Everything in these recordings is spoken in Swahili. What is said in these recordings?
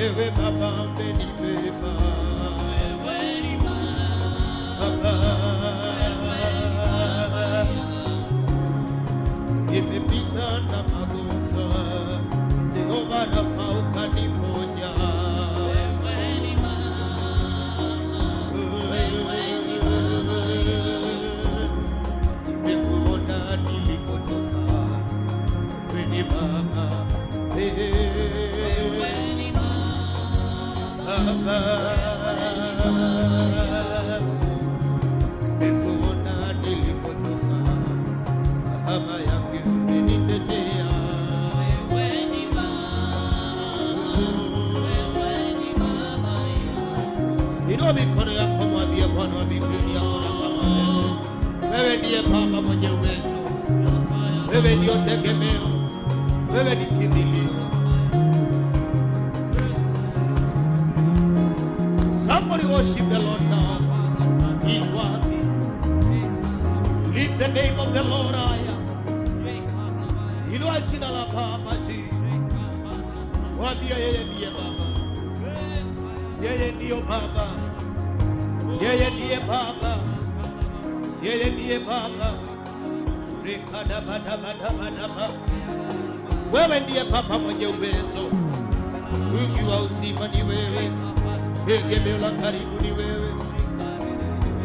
Ewe Baba umenibeba, Baba imepita na magonjwa, Jehova Rafa ukaniponya. Nimekuona nilikotoka, wewe ni Baba, nimekuona nilikotoka, Baba yangu umenitetea. Inua mikono yako mwambie Bwana wa mbinguni hakuna kama wewe. Wewe ndiye Baba mwenye uwezo, wewe ndio tegemeo, wewe ni kimbilio. Somebody worship the Lord now. He's worthy. Lift the name of the Lord higher. Inua jina la Baba juu. Mwambie yeye ndiye Baba. Yeye ndiyo Baba. Yeye ndiye Baba. Yeye ndiye Baba. Rekada bada bada bada. Wewe ndiye Baba mwenye uwezo. Mungu wa uzima ni wewe. Tegemeo la karibu ni wewe.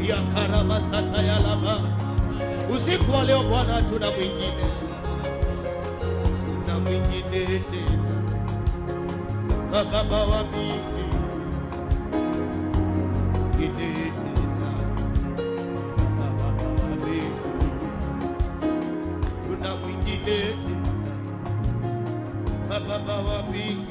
Ya karama sasa ya lama. Usiku wa leo Bwana tuna mwingine. Na mwingine tena. Baba wa mbingu. Tena. Baba wa mbingu. Tuna mwingine tena. Baba wa mbingu.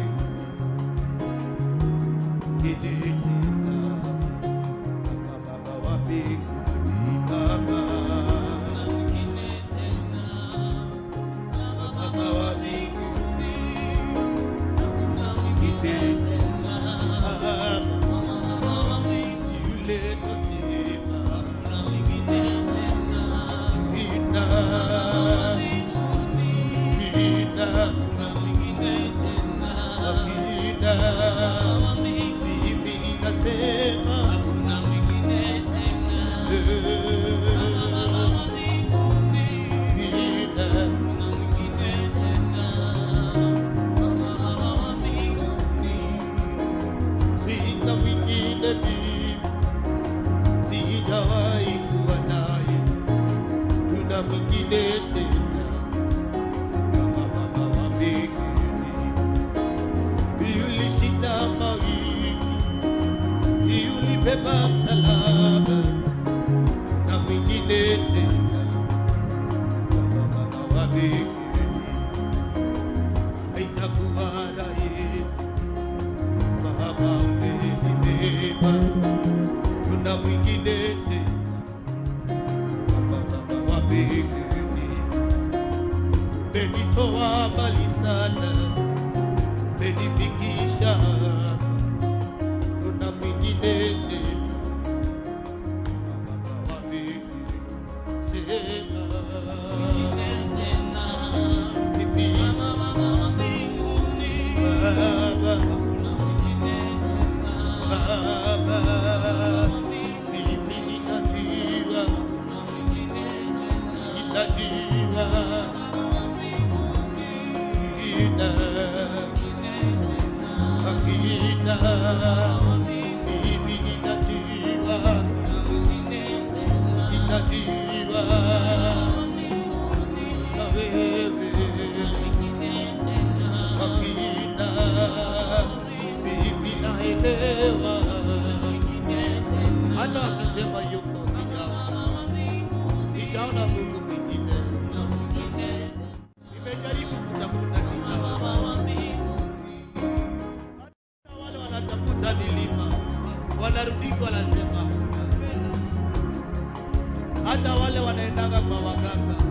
Hata wale wanaendaga kwa waganga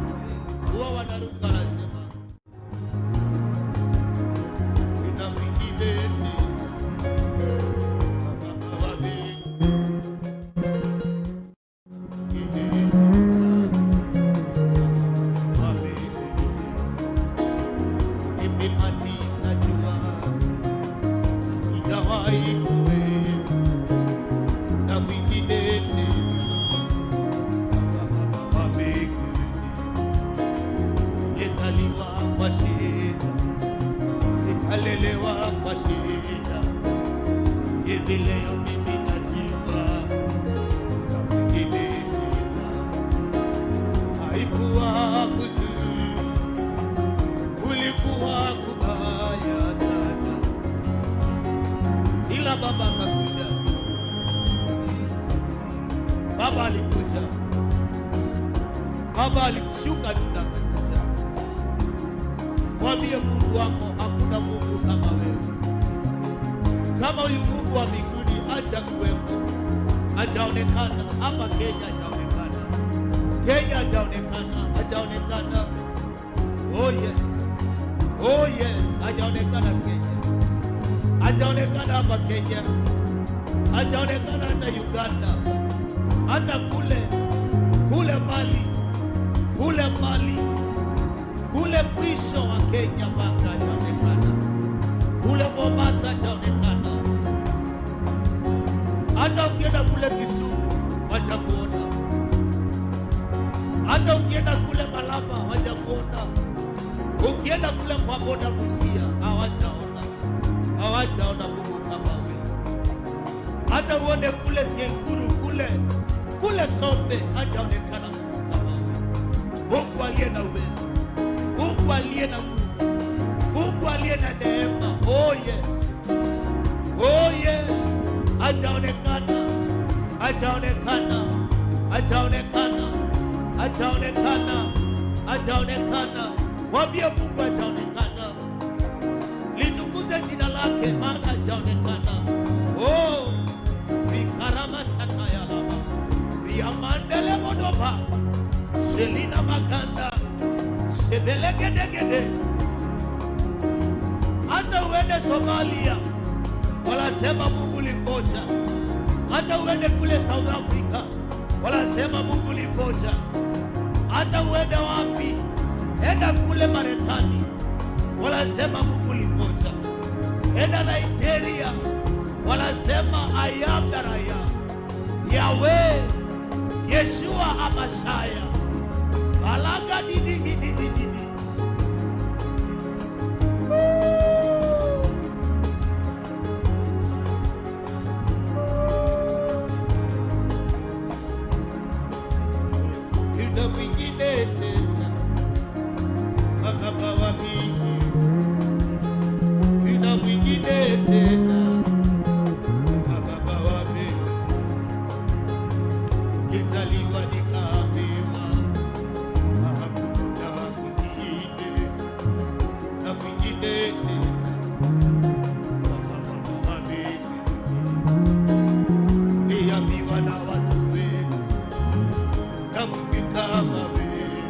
huwa wanaruka wanasema kuna mwingine Baba alikuja, Baba alishuka, tunakuja. Mwambie Mungu wako hakuna Mungu kama wewe. Kama huyu Mungu wa mbinguni acha kuwepo, hajaonekana hapa Kenya, hajaonekana Kenya, hajaonekana. Oh yes, oh yes, hajaonekana Kenya, hajaonekana hapa Kenya, hajaonekana hata Uganda, hata kule Mali, kule mwisho wa Kenya mpaka hajaonekana, kule Mombasa hajaonekana, hata ukienda kule Kisumu hajakuona, hata ukienda kule Malaba hajakuona, ukienda kule kwa boda Busia hawajaona Mungu kama wewe. Hata uone kule Siekuru kule Sombe hajaonekana Mungu kama wewe. Mungu aliye na uwezo, Mungu aliye na nguvu, Mungu aliye na neema. Oh yes, oh yes, hajaonekana, hajaonekana, hajaonekana, hajaonekana, hajaonekana. Mwambie Mungu hajaonekana, litukuze jina lake, maana hajaonekana. Oh, vikarama sataya lama riamandele modoba selina maganda sebelegedegede. Hata uende Somalia wanasema Mungu limoja, hata uende kule South Africa wanasema Mungu limoja, hata uende wapi, enda kule Marekani wanasema Mungu limoja, enda Nigeria wanasema I am that I am, Yahweh, Yeshua Amashaya, Alaga didi. Yuda mwingine tena, Baba wa mbingu, Yuda mwingine tena, Baba wa mbingu, ukizaliwa nikaambiwa, hakuna mwingine, na mwingine tena, Baba wa mbingu, niambiwa na watu wengi, na Mungu kama wewe,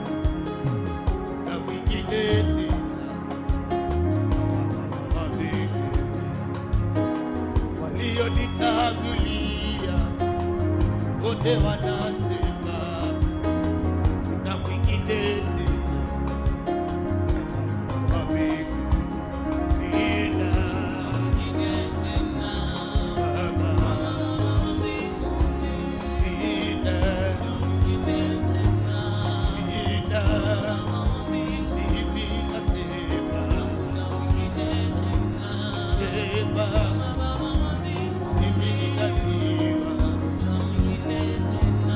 na mwingine tena, Baba wa mbingu, walionitangulia wote wanasema, na mwingine tena, Baba wa mbingu, nina mwingine tena, Baba wa mbinguni, nina mwingine tena, nina mimi nasema, na mwingine tena, sema mimi natiwa, na mwingine tena,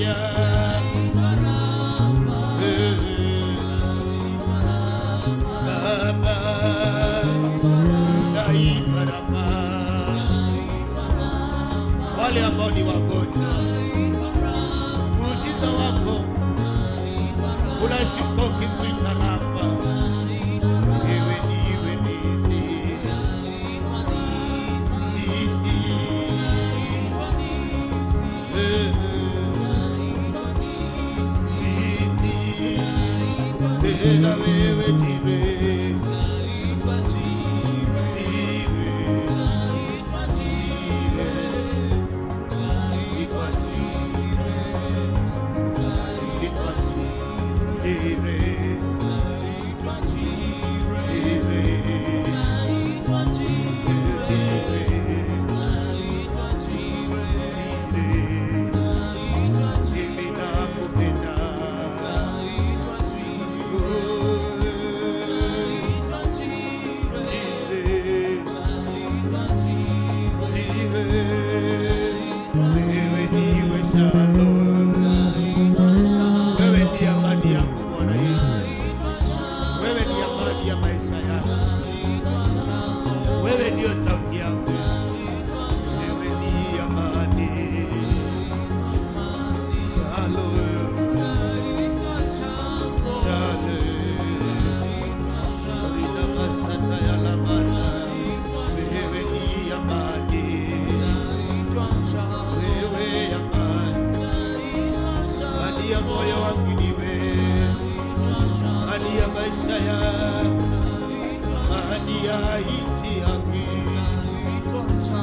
Savior. Wale ambao ni wagonjwa, muujiza wako unashuka ukikuita Rafa. Wewe ndiwe nisi, tena wewe jiwe.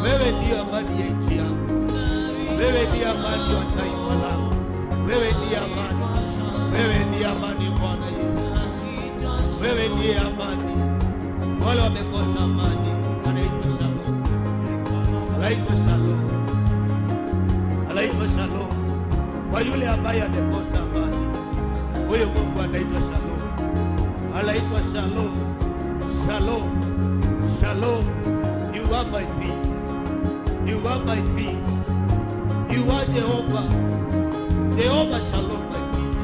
Wewe ndiye amani ya nchi yangu. Wewe ndiye amani wa taifa langu. Wewe ndiye amani. Wewe ndiye amani Bwana Yesu. Wewe ndiye amani. Wale wamekosa amani anaitwa Shalom. Anaitwa Shalom. Anaitwa Shalom. Kwa yule ambaye amekosa amani, huyo Mungu anaitwa Shalom. Anaitwa Shalom. Shalom. Shalom. You are my peace. You are my peace. You are Jehovah. Jehovah Shalom, my peace.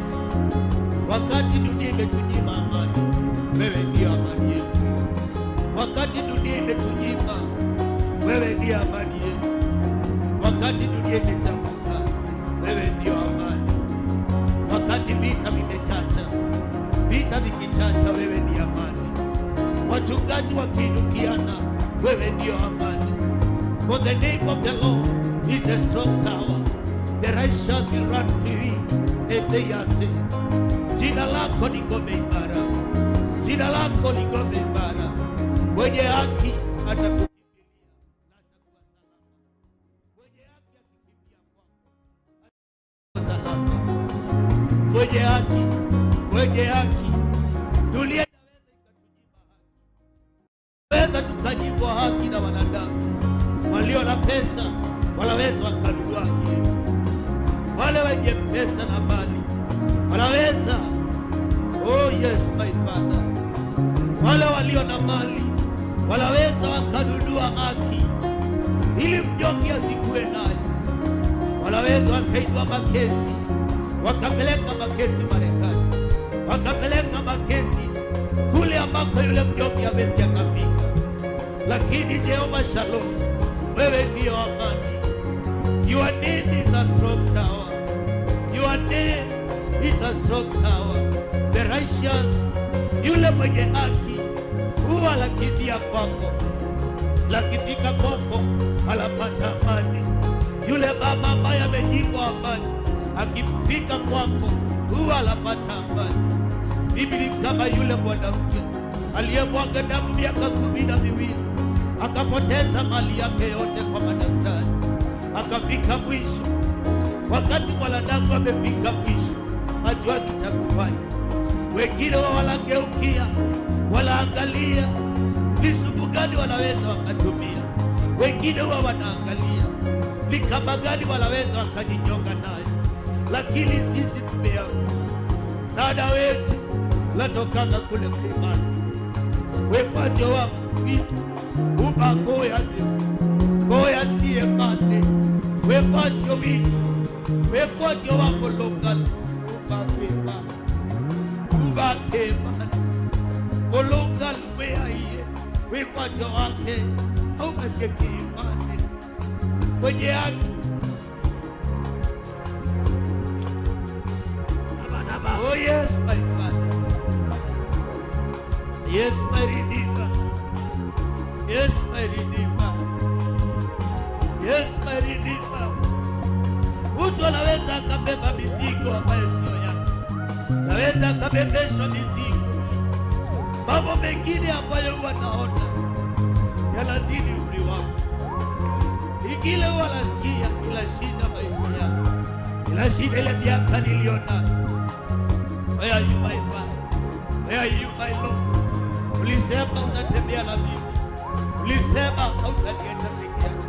Wakati dunia imetunyima amani, wewe ndiye amani yetu. Wakati dunia imetunyima, wewe ndiye amani yetu. Wakati dunia imechafuka, wewe ndiye amani. Wakati vita vimechacha, vita vikichacha, wewe ndiye amani. Wachungaji wakiinukiana, wewe ndiyo amani. For the name of the Lord is a strong tower. The righteous will run to it and they are saved. Jina lako ni ngome imara. Jina lako ni ngome imara. Mwenye haki atakukimbilia na atakuwa salama. Mwenye haki akikimbia kwako atakuwa salama. Mwenye haki, mwenye haki. Dunia inaweza tukanyimwa haki na wanadamu. Walio na pesa wanaweza wakanunua haki yetu. Wale wenye pesa na mali wanaweza, oh yes my Father, wale walio na mali wanaweza wakanunua haki ili mnyonge asikuwe nayo. Wanaweza wakaitwa makesi, wakapeleka makesi Marekani, wakapeleka makesi kule ambako yule mnyonge amezi akafika. Lakini Jehovah Shalom, wewe ndiyo amani. Your name is a strong tower. Your name is a strong tower. The righteous, yule mwenye haki huwa lakimbia kwako, lakifika kwako anapata amani. Yule baba ambaye amenyimwa amani, akifika kwako huwa anapata amani. Biblia kama yule mwanamke aliyemwaga damu miaka 12, akapoteza mali yake yote kwa madaktari, akafika mwisho. Wakati mwanadamu amefika mwisho, hajuagi cha kufanya. Wengine wanageukia, wanaangalia ni sumu gani wanaweza wakatumia. Wengine wanaangalia ni kama gani wanaweza wakajinyonga nayo. Lakini sisi tumeamua msaada wetu latokana kule mlimani. Wepajo wako vitu ubagoya goya siye mate. Wepajo vitu Wekoje wako local ubakema local where iye wekoje wake au msekimani kwenye haki. Oh yes my Father, yes my Redeemer, yes my Redeemer, yes my Redeemer. Mtu anaweza akabeba mizigo ambayo sio yake, anaweza akabebeshwa mizigo, mambo mengine ambayo huwa naona yanazidi umri wako. Ikile huwa nasikia kila shida maisha yako, kila shida ile miaka niliona. Where are you my Father? Where are you my Lord? Ulisema unatembea na mimi, ulisema hautaniacha peke yako.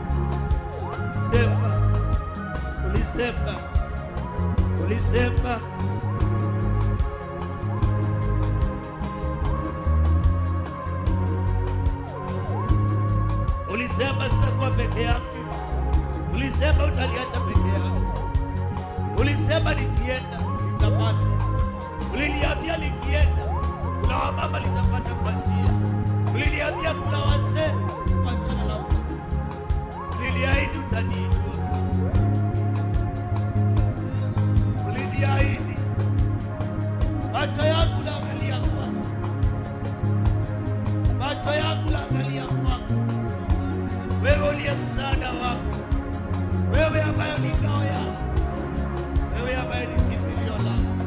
Ulisema sitakuwa peke yangu. Ulisema utaniacha peke yangu. Ulisema nikienda nitapata. Uliniambia nikienda kuna wamama nitapata kwa njia. Uliniambia kuna wazee watana na wewe. Uliniahidi utaniinua. Uliniahidi. Macho yangu naangalia kwako. Macho yangu naangalia kwako. Wewe uliye msaada wangu. Wewe ambaye ni ngao yangu. Wewe ambaye ni kimbilio langu.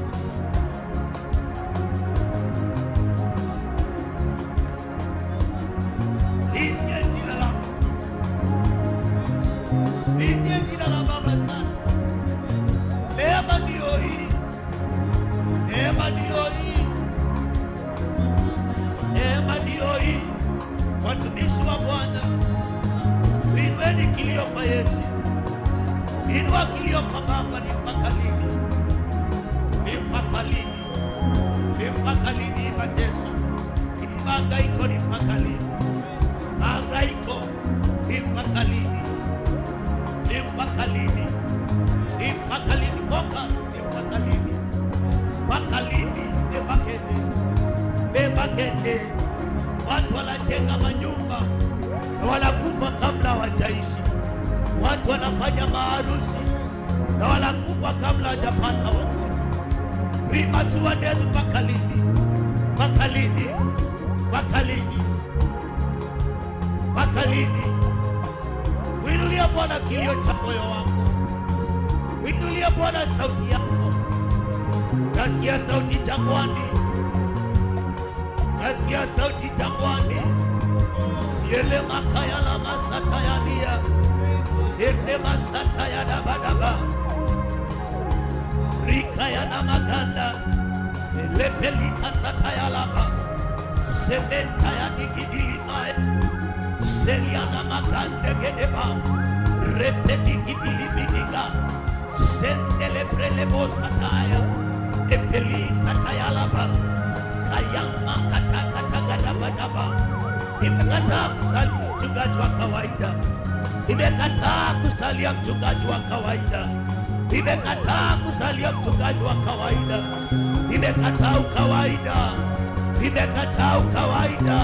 Nitie jina la Baba sasa. Neema ndio hii. Neema ndio hii. Neema ndio hii. Watumishi wa Bwana, inueni kilio kwa Yesu. Inua kilio kwa Baba. Ni mpaka lini? Ni mpaka lini? Ni mpaka lini mateso? Ni mahangaiko, ni mpaka lini? Mahangaiko, ni mpaka lini? Ni mpaka lini? Ni mpaka lini? Focus, ni mpaka lini? Mpaka lini? Ni bakende. Watu wanajenga manyumba na wanakufa kabla hawajaishi. Watu wanafanya maharusi na wanakufa kabla hawajapata watoto. Premature death. Mpaka lini? Mpaka lini? Mpaka lini? Mpaka lini? Winulia Bwana kilio cha moyo wako. Winulia Bwana sauti yako. Nasikia sauti jangwani. Nasikia sauti jangwani. Yele makaya la masata ya dia. Yele masata ya dabadaba. Rika ya na maganda. Yele pelika sata ya laba. Sementa ya nikidili mae. Seliana magande gedeba. Repeti kidili bidiga. Sendele prelebo sataya. Epeli kataya laba. Kayama katakatakadabadaba. Imekataa kusali mchungaji wa kawaida. Imekataa kusalia mchungaji wa kawaida. Imekataa kusalia mchungaji wa kawaida. Imekataa ukawaida. Imekataa ukawaida.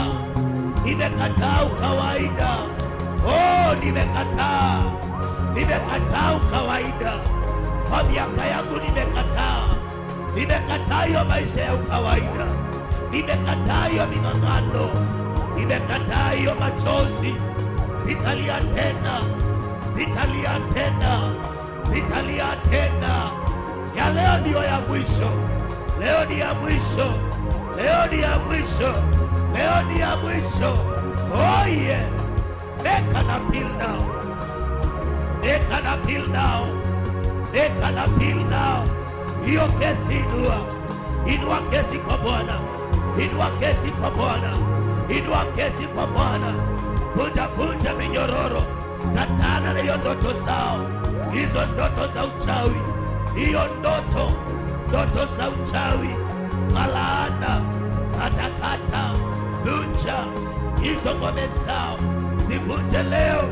Imekataa ukawaida. Oh, nimekataa. Nimekataa ukawaida. Kwa miaka yangu nimekataa. Nimekataa hiyo maisha ya ukawaida. Nimekataa hiyo ming'ang'ano. Nimekataa hiyo machozi. Sitalia tena. Sitalia tena. Sitalia tena. Ya leo ndio ya mwisho. Leo ni ya mwisho. Leo ni ya mwisho. Leo ni ya mwisho. Oh yes. Make an appeal now. Make an appeal now. Make an appeal now. Hiyo kesi inua. Inua kesi kwa Bwana. Inua kesi kwa Bwana. Inua kesi kwa Bwana. Vunja minyororo. Katana na hiyo ndoto zao. Hizo ndoto za uchawi. Hiyo ndoto za uchawi. Malaana. Katakata. Vunja. Hizo ngome zao. Zivunje leo.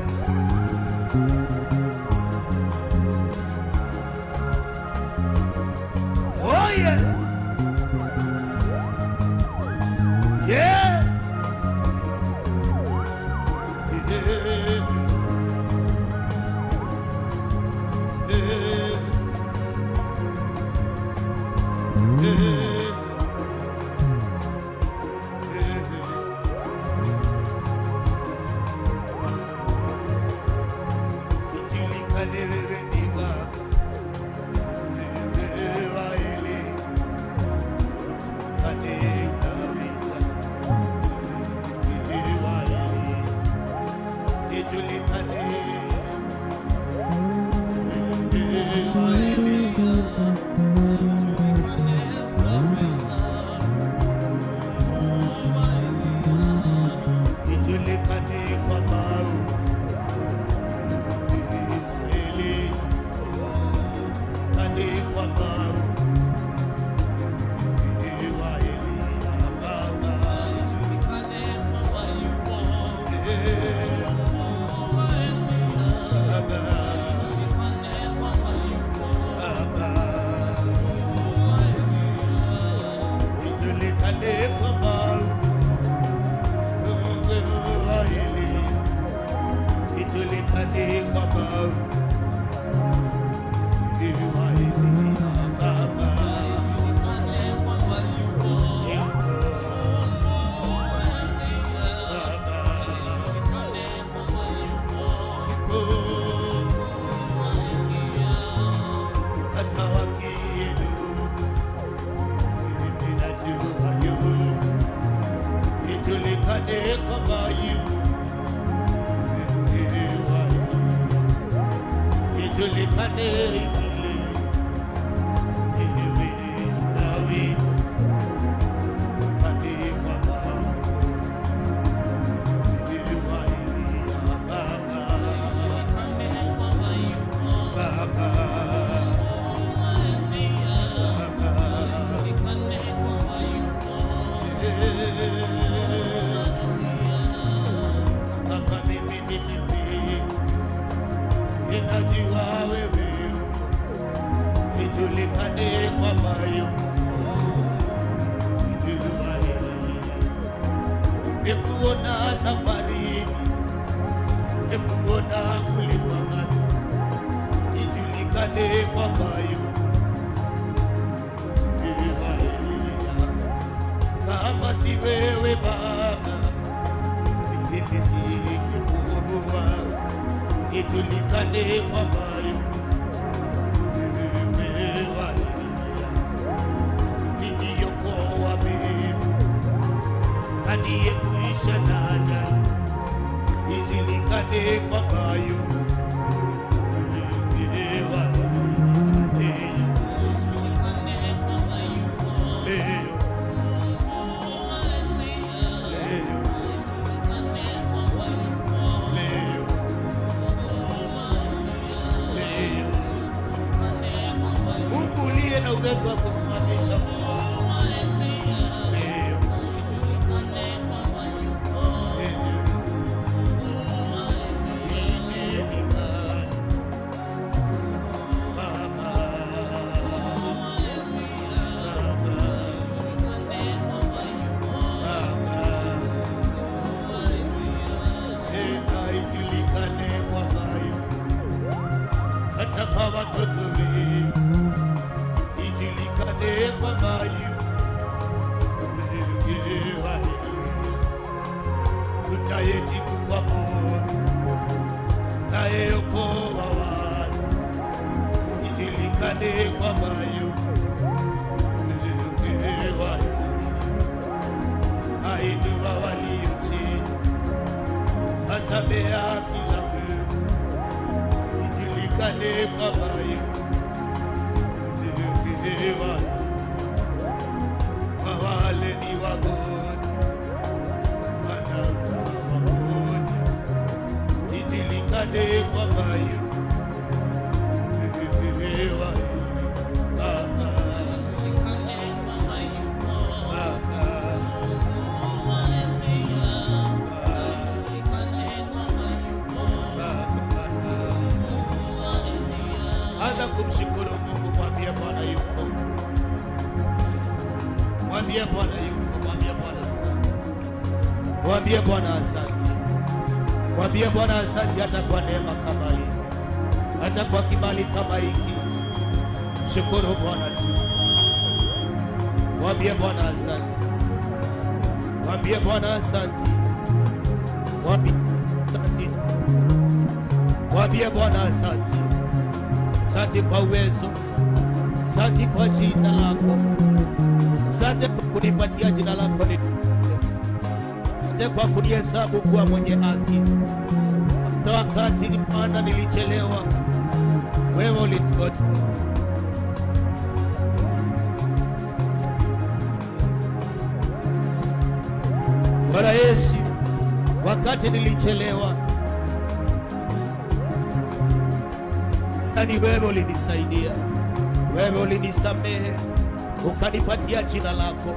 Mwambie Bwana asante. Mwambie Bwana asante hata kwa neema kama hii, hata kwa kibali kama hiki. Shukuru Bwana tu. Mwambie Bwana asante. Mwambie Bwana asante. Mwambie Mwambie Bwana asante. Asante kwa uwezo, asante kwa jina lako, asante kwa kunipatia jina lako, asante kwa kunihesabu kuwa mwenye haki. Hata wakati nipanda nilichelewa, wewe ulingoja. Bwana Yesu, wakati nilichelewa, ni wewe ulinisaidia, wewe ulinisamehe, ukanipatia jina lako,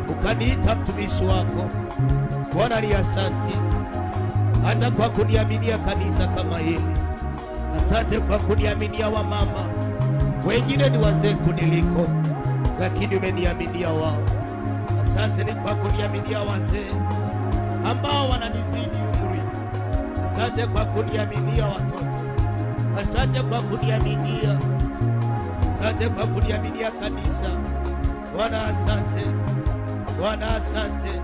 ukaniita mtumishi wako. Bwana ni asante, hata kwa kuniaminia kanisa kama hili. Asante kwa kuniaminia wamama, wengine ni wazee kuniliko, lakini umeniaminia wao. Asante ni kwa kuniaminia wazee ambao wananizidi umri. Asante kwa kuniaminia watoto. Asante kwa kuniaminia. Asante kwa kuniaminia kanisa. Bwana asante. Bwana asante.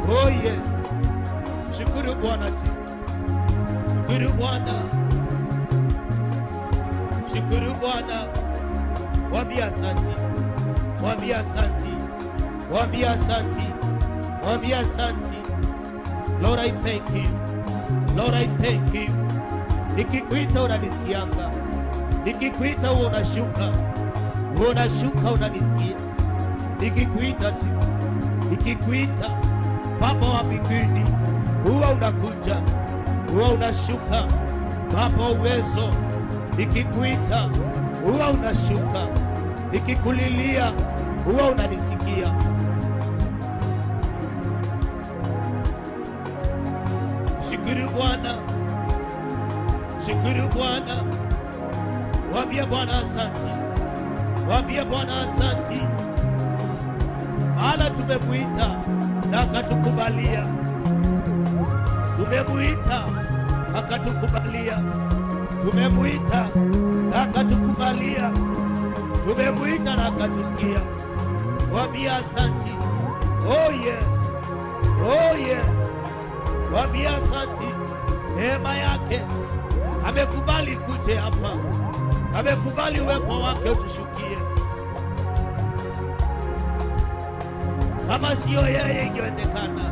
Oh yes. Shukuru Bwana tu. Shukuru Bwana. Shukuru Bwana. Mwambie asante. Mwambie asante. Mwambie asante. Mwambie asante. Lord, I thank you. Lord, I thank you. Nikikuita unanisikianga. Nikikuita huwa unashuka. Huwa unashuka unanisikia. Nikikuita tu. Nikikuita Baba wa mbinguni, huwa unakuja. Huwa unashuka Baba uwezo. Nikikuita huwa unashuka. Nikikulilia huwa unanisikia. Shukuru Bwana. Shukuru Bwana. Mwambie Bwana asante. Mwambie Bwana asante. Maana tumemuita na akatukubalia. Tumemuita akatukubalia. Tumemuita na akatukubalia. Tumemuita na akatusikia. Mwambie asante. Oh yes. Oh yes. Mwambie asante. Neema yake amekubali kuje hapa. Amekubali uwepo wake utushukie. Kama sio yeye ingewezekana.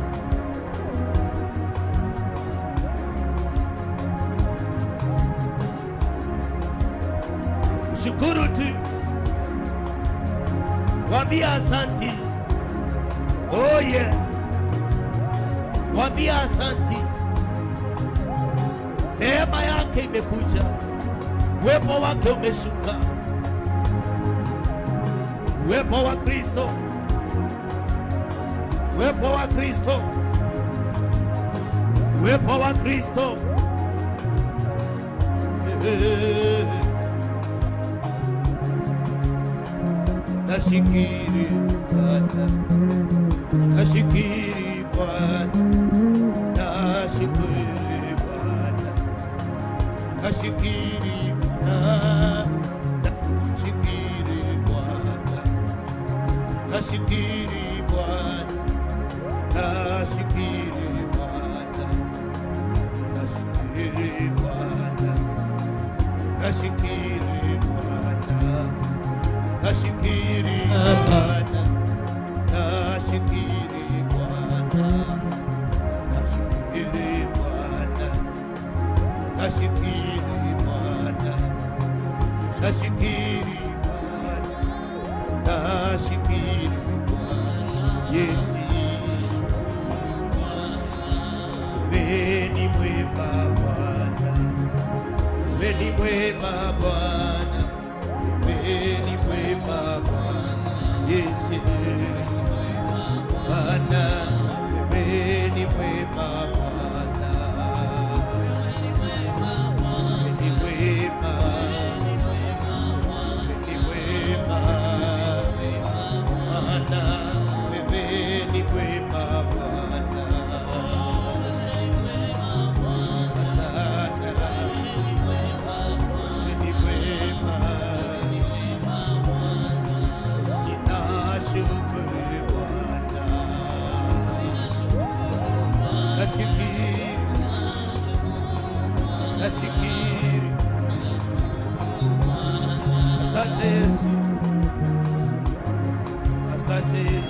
Shukuru tu. Mwambie asante. Oh yes. Mwambie asante. Neema yake imekuja. Uwepo wake umeshuka. Uwepo wa Kristo. Uwepo wa Kristo. Uwepo wa Kristo. Nashikiri Bwana. Nashikiri Bwana. Nashikiri Bwana. Nashikiri Bwana. Nashikiri Bwana. Nashikiri Bwana. Nashikiri Bwana. Nashikiri Bwana. Nashikiri Bwana. Nashikiri Bwana. Nashikiri Bwana. Nashikiri Bwana. Nashikiri Bwana. Nashikiri Bwana. Nashikiri Bwana. Yes. Ni mwema Bwana. Ni mwema Bwana. Ni mwema Bwana. Yes. Bwana. Ni mwema Bwana. Ni mwema. Ni mwema. Bwana. Ni mwema Bwana. Nashikiri asante.